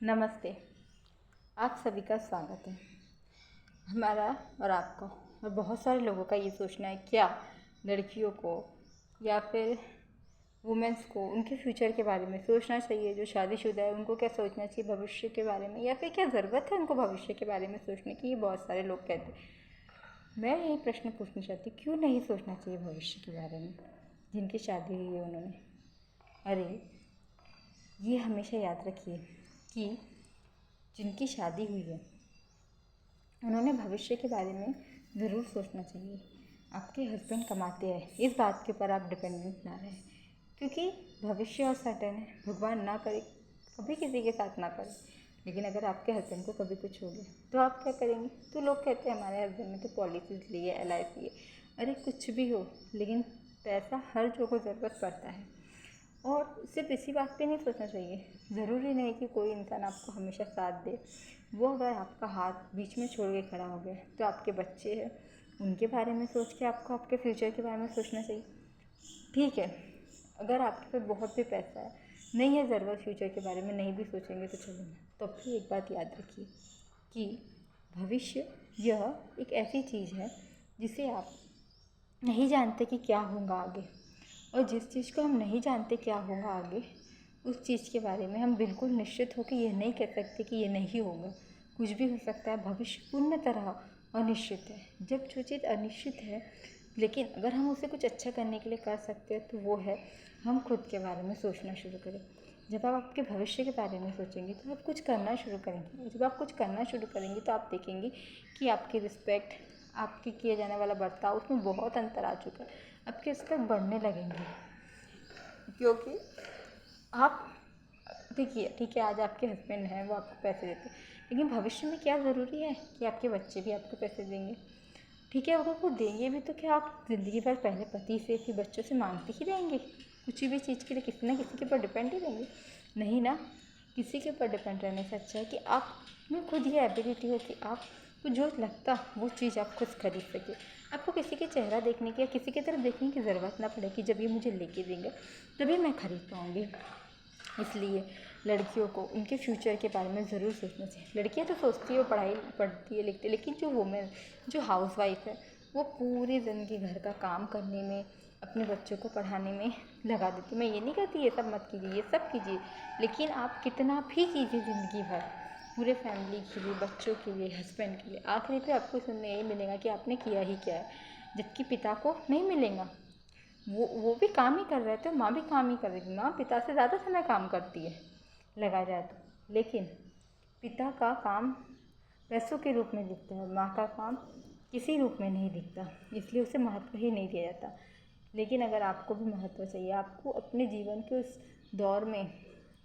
नमस्ते। आप सभी का स्वागत है। हमारा और आपका और बहुत सारे लोगों का ये सोचना है, क्या लड़कियों को या फिर वुमेंस को उनके फ्यूचर के बारे में सोचना चाहिए? जो शादीशुदा है उनको क्या सोचना चाहिए भविष्य के बारे में, या फिर क्या ज़रूरत है उनको भविष्य के बारे में सोचने की? ये बहुत सारे लोग कहते हैं। मैं यही प्रश्न पूछना चाहती हूँ, क्यों नहीं सोचना चाहिए भविष्य के बारे में? जिनकी शादी हुई है उन्होंने, अरे ये हमेशा याद रखिए कि जिनकी शादी हुई है उन्होंने भविष्य के बारे में ज़रूर सोचना चाहिए। आपके हस्बैंड कमाते हैं, इस बात के ऊपर आप डिपेंडेंट ना रहें, क्योंकि भविष्य और सटन है। भगवान ना करे, कभी किसी के साथ ना करे, लेकिन अगर आपके हस्बैंड को कभी कुछ हो गया तो आप क्या करेंगे? तो लोग कहते हैं हमारे हस्बैंड ने तो पॉलिसीज़ ली है, LIC है। अरे कुछ भी हो, लेकिन पैसा हर जो को ज़रूरत पड़ता है। और सिर्फ इसी बात पे नहीं सोचना चाहिए, ज़रूरी नहीं कि कोई इंसान आपको हमेशा साथ दे। वो अगर आपका हाथ बीच में छोड़ के खड़ा हो गया तो आपके बच्चे हैं, उनके बारे में सोच के आपको आपके फ्यूचर के बारे में सोचना चाहिए। ठीक है, अगर आपके पास बहुत भी पैसा है, नहीं है ज़रूरत फ्यूचर के बारे में, नहीं भी सोचेंगे तो चलेगा। तब भी एक बात याद रखिए कि भविष्य यह एक ऐसी चीज़ है जिसे आप नहीं जानते कि क्या होगा आगे। और जिस चीज़ को हम नहीं जानते क्या होगा आगे, उस चीज़ के बारे में हम बिल्कुल निश्चित होकर ये नहीं कह सकते कि ये नहीं होगा। कुछ भी हो सकता है। भविष्य पूर्ण तरह अनिश्चित है। जब जो चीज़ अनिश्चित है, लेकिन अगर हम उसे कुछ अच्छा करने के लिए कर सकते हैं तो वो है हम खुद के बारे में सोचना शुरू करें। जब आप आपके भविष्य के बारे में सोचेंगे तो आप कुछ करना शुरू करेंगे, और जब आप कुछ करना शुरू करेंगे तो आप देखेंगे कि आपकी रिस्पेक्ट, आपके किए जाने वाला बर्ताव, उसमें बहुत अंतर आ चुका है। आपके रिस्पेक्ट बढ़ने लगेंगे, क्योंकि आप देखिए, ठीक है आज आपके हस्बैंड हैं, वो आपको पैसे देते हैं, लेकिन भविष्य में क्या ज़रूरी है कि आपके बच्चे भी आपको पैसे देंगे? ठीक है, अगर वो देंगे भी तो क्या आप ज़िंदगी भर पहले पति से फिर बच्चों से मांगते ही रहेंगे? कुछ भी चीज़ के लिए किसी ना किसी के ऊपर डिपेंड ही रहेंगे? नहीं ना। किसी के ऊपर डिपेंड रहने से अच्छा है कि आप में खुद ये एबिलिटी हो कि आपको जो लगता वो चीज़ आप खुद खरीद सके। आपको किसी के चेहरा देखने की या किसी की तरफ देखने की ज़रूरत ना पड़े कि जब ये मुझे लेके देंगे तभी मैं खरीद पाऊँगी। इसलिए लड़कियों को उनके फ्यूचर के बारे में ज़रूर सोचना चाहिए। लड़कियां तो सोचती है, पढ़ाई पढ़ती है, लिखती है, लेकिन जो वुमेन, जो हाउसवाइफ है, वो पूरी ज़िंदगी घर का काम करने में, अपने बच्चों को पढ़ाने में लगा देती है। मैं ये नहीं कहती ये सब मत कीजिए, ये सब कीजिए, लेकिन आप कितना भी कीजिए ज़िंदगी भर पूरे फैमिली के लिए, बच्चों के लिए, हस्बैंड के लिए, आखिरी पे आपको सुनने यही मिलेगा कि आपने किया ही क्या है। जबकि पिता को नहीं मिलेगा। वो भी काम ही कर रहे थे, माँ भी काम ही कर रही थी। माँ पिता से ज़्यादा समय काम करती है लगा जाए तो, लेकिन पिता का काम पैसों के रूप में दिखता है, माँ का काम किसी रूप में नहीं दिखता, इसलिए उसे महत्व ही नहीं दिया जाता। लेकिन अगर आपको भी महत्व चाहिए, आपको अपने जीवन के उस दौर में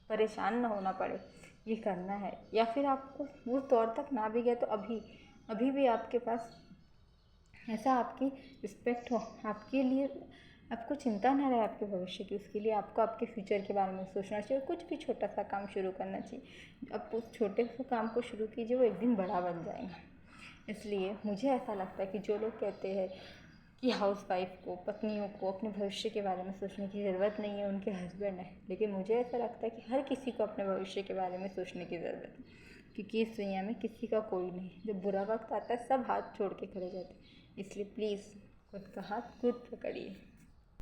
परेशान ना होना पड़े, ये करना है, या फिर आपको उस दौर तक ना भी गया तो अभी अभी भी आपके पास ऐसा आपकी रिस्पेक्ट हो, आपके लिए आपको चिंता ना रहे आपके भविष्य की, उसके लिए आपको आपके फ्यूचर के बारे में सोचना चाहिए और कुछ भी छोटा सा काम शुरू करना चाहिए। अब उस छोटे से काम को शुरू कीजिए, वो एक दिन बड़ा बन जाएगा। इसलिए मुझे ऐसा लगता है कि जो लोग कहते हैं कि हाउसवाइफ को, पत्नियों को अपने भविष्य के बारे में सोचने की ज़रूरत नहीं है, उनके हस्बैंड है, लेकिन मुझे ऐसा लगता है कि हर किसी को अपने भविष्य के बारे में सोचने की ज़रूरत है, क्योंकि इस दुनिया में किसी का कोई नहीं। जब बुरा वक्त आता है सब हाथ छोड़ के खड़े जाते हैं। इसलिए प्लीज़ खुद का हाथ खुद पकड़िए।